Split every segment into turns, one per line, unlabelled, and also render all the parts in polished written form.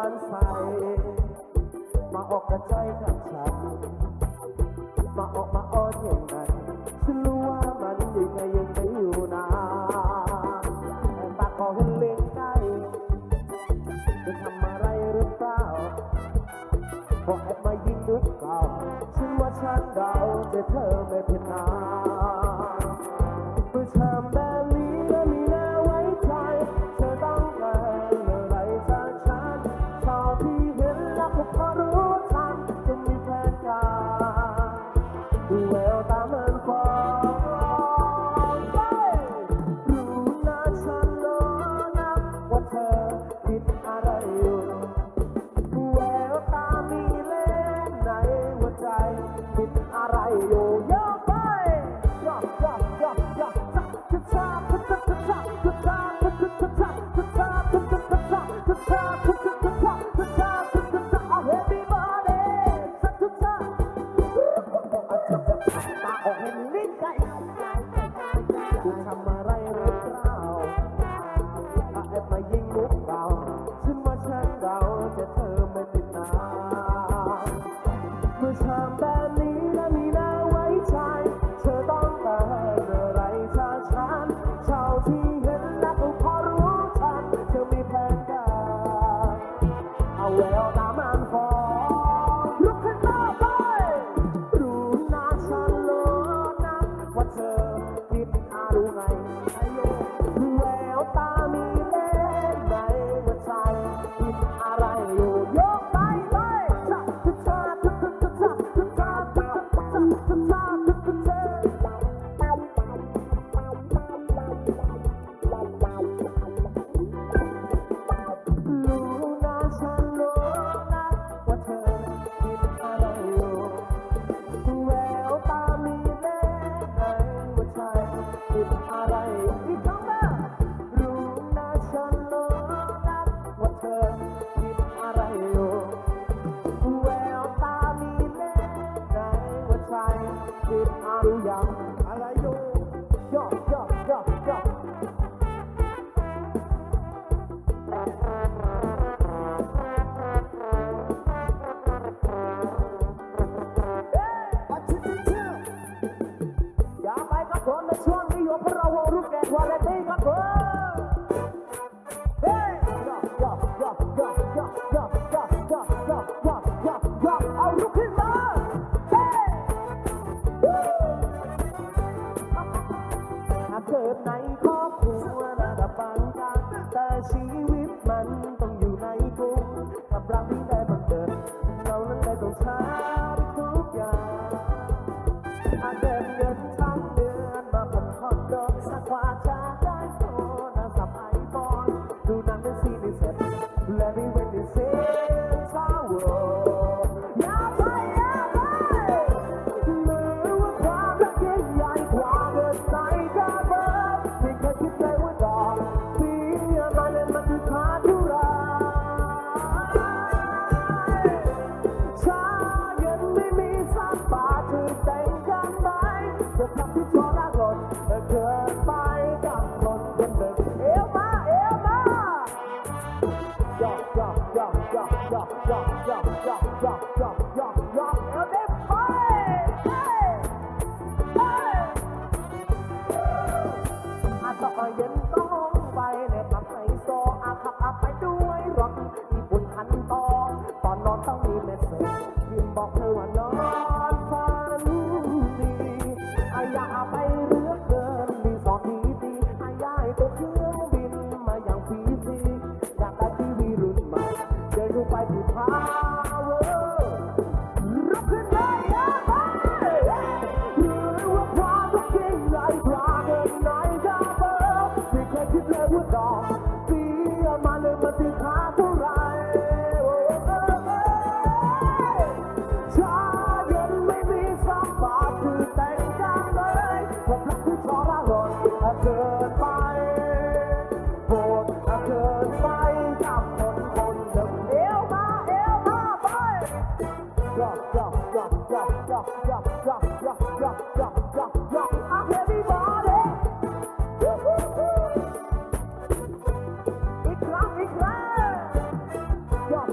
มันใสมาออกกระใจกับฉันมาออกมาอ้อนอย่างนั้นฉันรู้ว่ามันยังไงยังไม่อยู่นานแต่ตาขอเห็นเลี้ยงใกล้จะทำอะไรหรือเปล่าบอกแอบมายิงหรือเปล่าฉันว่าฉันเดาจะเธอไม่เป็นนานเมื่อทำแบบนี้แล้วมีแน่ไว้ใจเธอต้องการอะไรจากฉันเท่าที่เห็นแล้วก็พอรู้ทันจะมีแผนการดูแววตามันฟ้องรู้นะฉันรู้นะว่าเธอคิดอะไรอยู่แววตามีเล่นในหัวใจคิดอะไรอยู่เยอะไปยอกยอกยอกยอกจะชาจะชาจะชาจะชาจะชาจะชาจะชาจะชาจะชาจะชาจะชาจะชาจะชาเอาเฮปปี้เบิร์ธเดย์จะชาตาออกให้ลิ้นไก่คุณทำอะไรหรือเปล่าแอบมายิงมุกเบาฉันว่าฉันเดาจะเธอไม่ติดนานเมื่อทำแบบนี้แล้วมีน่าไว้ใจเธอต้องการอะไรจากฉันเท่าที่เห็นแล้วก็พอรู้ทันเธอมีแผนการเอาแววตามันฟ้องลุกขึ้นมาไปรู้นะฉันรู้นะว่าเธอคิดรู้ไงแววตามีเล่นในหัวใจคิดอะไรอยู่ยกไปเลยชักชักชักชักชักชักชักชักชักชักชักชักชักชักชักชักรู้นะฉันรู้นะว่าเธอคิดอะไรอยู่แววตามีเล่นในหัวใจคิดอะไรอีกครั้งนะรู้นะฉันรู้นะว่าเธอคิดอะไรอยู่แววตามีเล่นในหัวใจคิดรู้ยังอะไรอยู่ยอกยอกยอกยอกอย่าไปกับผมในช่วงนี้อยู่เพราะเราวงรูปแกะวาเลนตี้ครับผมเฮ้ยยอกยอกยอกยอกยอกยอกยอกยอกยอกยอกยอกยอกเอาลุกขึ้นมาเฮ้ยถ้าเกิดในครอบครัวระดับปานกลางแต่ชีวิตมันต้องอยู่ในกรุงกับรักที่ได้บังเกิดเรานั้นได้ต้องช้ำทุกอย่างอาเดินเงินทั้งเดือนมาผ่อนคอนโดสักกว่าจะได้โซน่าสับไอโฟนดูหนังในซีรีส์เสร็จและมีเวทีเซ็นทรัลเวิลด์อย่าไปอย่าไปหรือว่าความรักยิ่งใหญ่กว่าเงินในกระเป๋าไม่เคยคิดเลยว่าดอกเบี้ยมันนั้นมันคือค่าเท่าไรช้าเย็นไม่มีสักบาทถึงแต่งกันไหมจะทำที่ทรหดเกินไปกับคนคนหนึ่งเอวมายอกยอกยอกยอกยอกยอกยอกยอกยอกยอกยอกยอกเอวเด็บไปอาต่อเย็นต้องไปในผับไฮโซอาขับไปด้วยรถญี่ปุ่นคันโตตอนนอนต้องมีเมสเซจยืนบอกเธอว่านอนฝันดีอยากไปเรือเกินรีสอร์ทดีอยากให้ตัวเครื่องบินมาอย่างฟรีอยากได้ทีวีรุ่นใหม่เดินดูไปที่พาวเวอร์รับขึ้นได้ยังไงหรือว่าความรักยิ่งใหญ่กว่าเงินในกระเป๋าไม่เคยคิดเลยว่าดอกเบี้ยมันเลยมาถึงค่าเท่าไรช้าเย็นไม่มีสักบาทคือแต่งกันเลยความรักที่ทรหดเกินไปโหดเกินไปกับคนคนหนึ่งเอวมาไปยอกยอกยอกยอกยอกยอกยอกยอกยอกยอกยอกยอกเอาเฮปปี้บอร์เดย์อีกครั้งยอก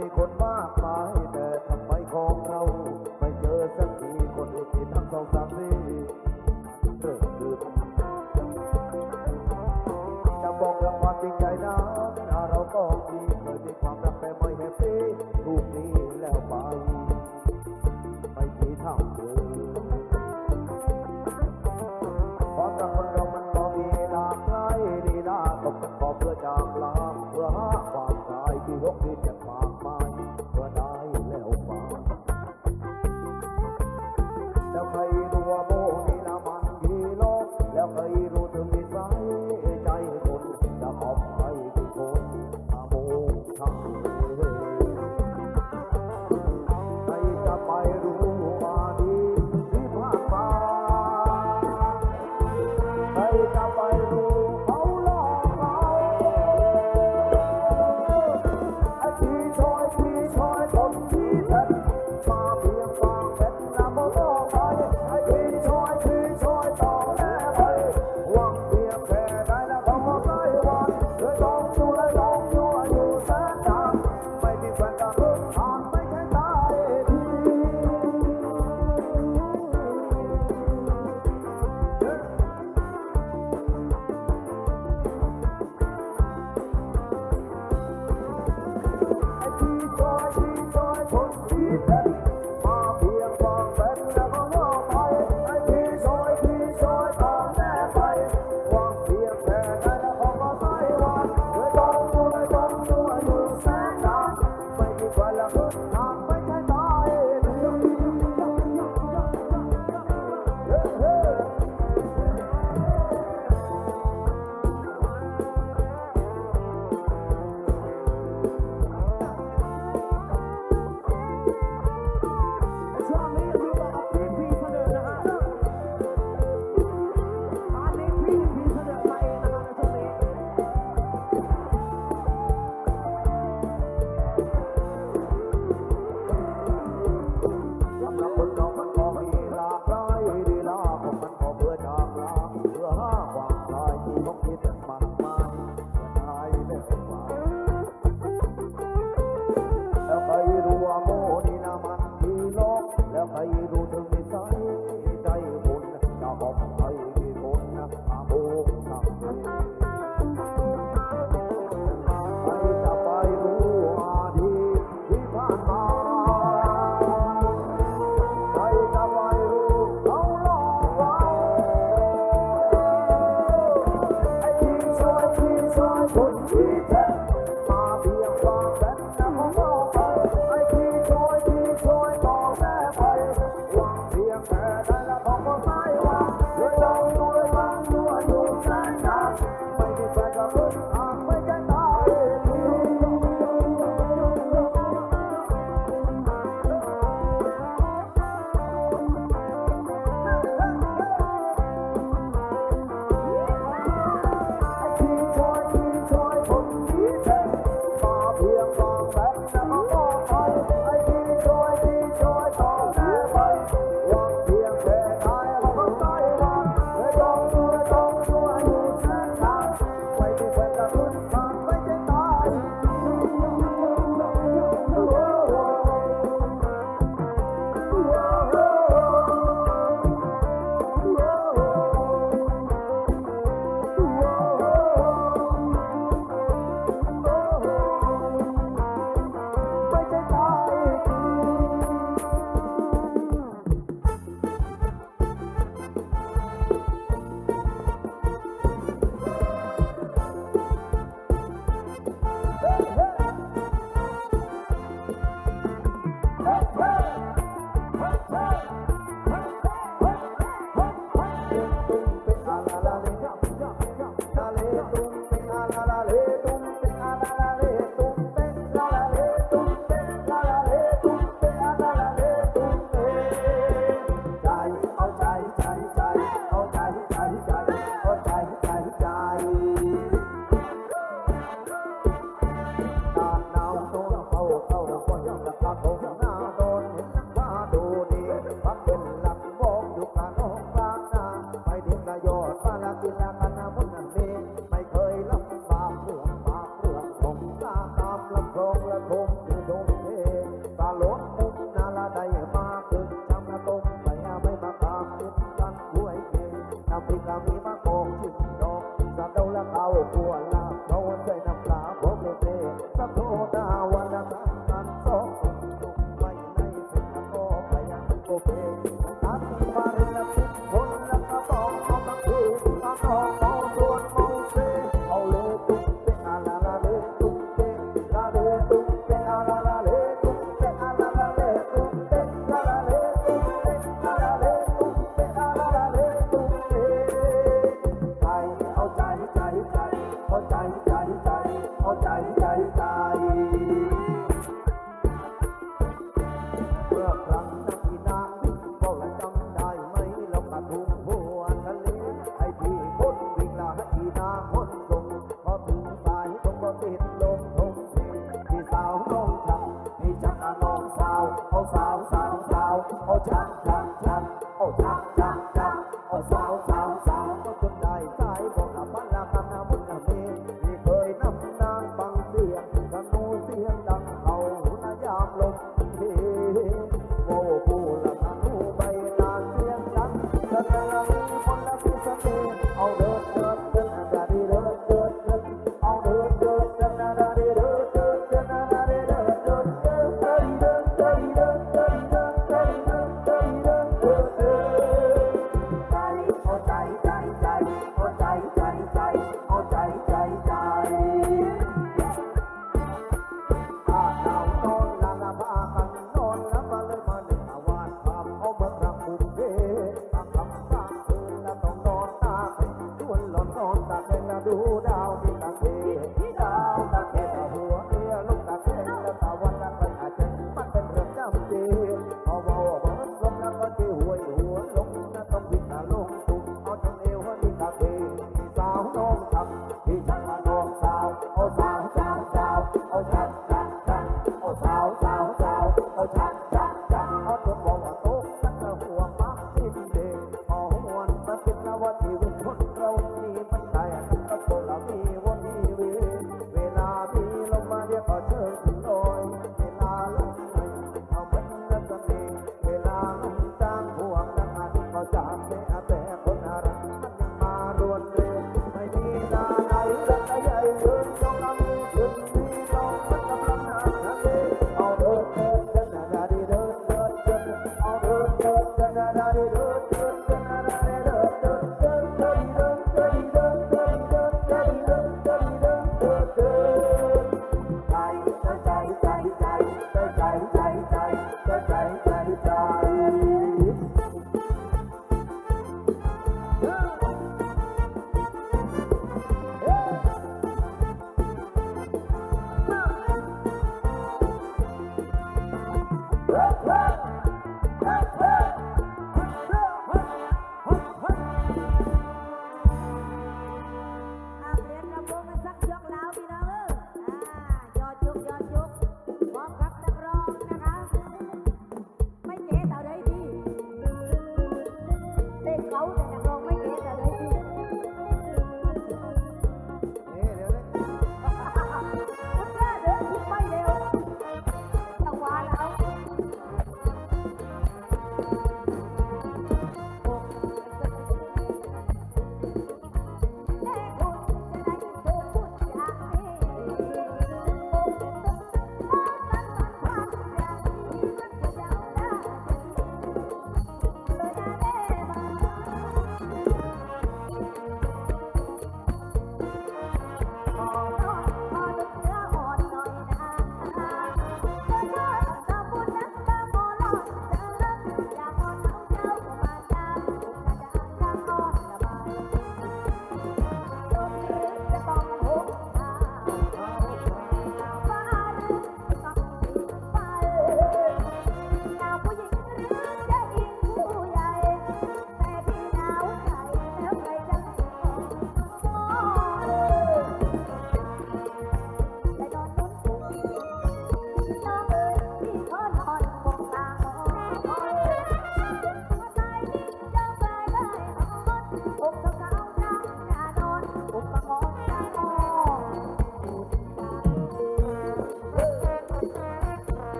มีคนมากมายแต่ทำไมของเราไม่เจอสักทีคนที่ทั้งสองสามสี่เริ่มลืมจะบอกเรื่องความจริงใจนั้นเราก็มีเคยมีความรักแต่ไม่แฮปปี้รูปนี้แล้วไปไม่มีทางเดินความรักคนเรามันก็มีหลากหลายลีลาต้องมันก็เพื่อจางลาเพื่อหาความกายที่ยกที่จะมากมายเพื่อได้แล้วไปแล้วใครรู้ว่าโมนี่ละมันดีโลกแล้วใครรู้ถึงนิสัยใจคนจะขอบใครกี่คนอาโมทั้งใครจะไปรู้ว่าดีที่ผ่านมาใครจะไปรู้เขาหลอกเราไอ้ที่ช่วยคนที่เด็ดมาเพียงฟังเป็นน้ำมันต้องไปไอ้ที่ช่วยต่อแน่ไปหวังเพียงแค่ได้แล้วเขาก็ได้วันเลยต้องอยู่เลยต้องอยู่แสนนานไม่มีแฟนกันผ่านไม่ใช่ตายดีไอ้ที่ช่วยคนที่เด็ดมาเพียงฟังเป็นแล้วก็เลิกไปไอ้ที่ช่วยต่อแน่ไปหวังเพียงแค่ได้แล้วเขาก็ได้วันเลยต้องอยู่แสนนานไม่มีใครละทางไม่ใช่ตายช่วงนี้อยู่กับพี่เสนอนะฮะอันนี้พี่เสนอมาเองนะฮะในช่วงนี้สำหรับคนเรามันก็มีหลากหลายลีลาของมันก็เพื่อจางลาเพื่อหาความคลายที่ต้องคิดมากมายเพื่อได้แล้วว่า แล้วใครรู้ว่าโมนี่นะมันดีโลกแล้วใครรู้ถึงนิสัยใจคนจะบอกใครกี่คนนะอาโมทำเองใครจะไปรู้ว่าดีที่ผ่านมาใครจะไปรู้เขาหลอกเราไอ้ที่ช่วยคนที่เจ็บมาเพียงฟังเป็นน้ำมันต้องไปไอ้ที่ช่วยต่อแน่ไปหวังเพียงแค่ได้แล้วเขาก็ได้ว่าเลยต้องอยู่แสนนานไม่มีแฟนก็ทางไม่ใช่ตายไอ้ที่ช่วยคนที่เจ็บมาเพียงฟังเป็นน้ำมันต้องไปไอ้ที่ช่วยต่อแน่ไปหวังเพียงแค่ได้เขาก็ได้ว่าเลยต้องอยู่แสนนานไม่มีแฟนก็ทางไม่ใช่ตาย ไม่ใช่ตาย วนหลอนก่อ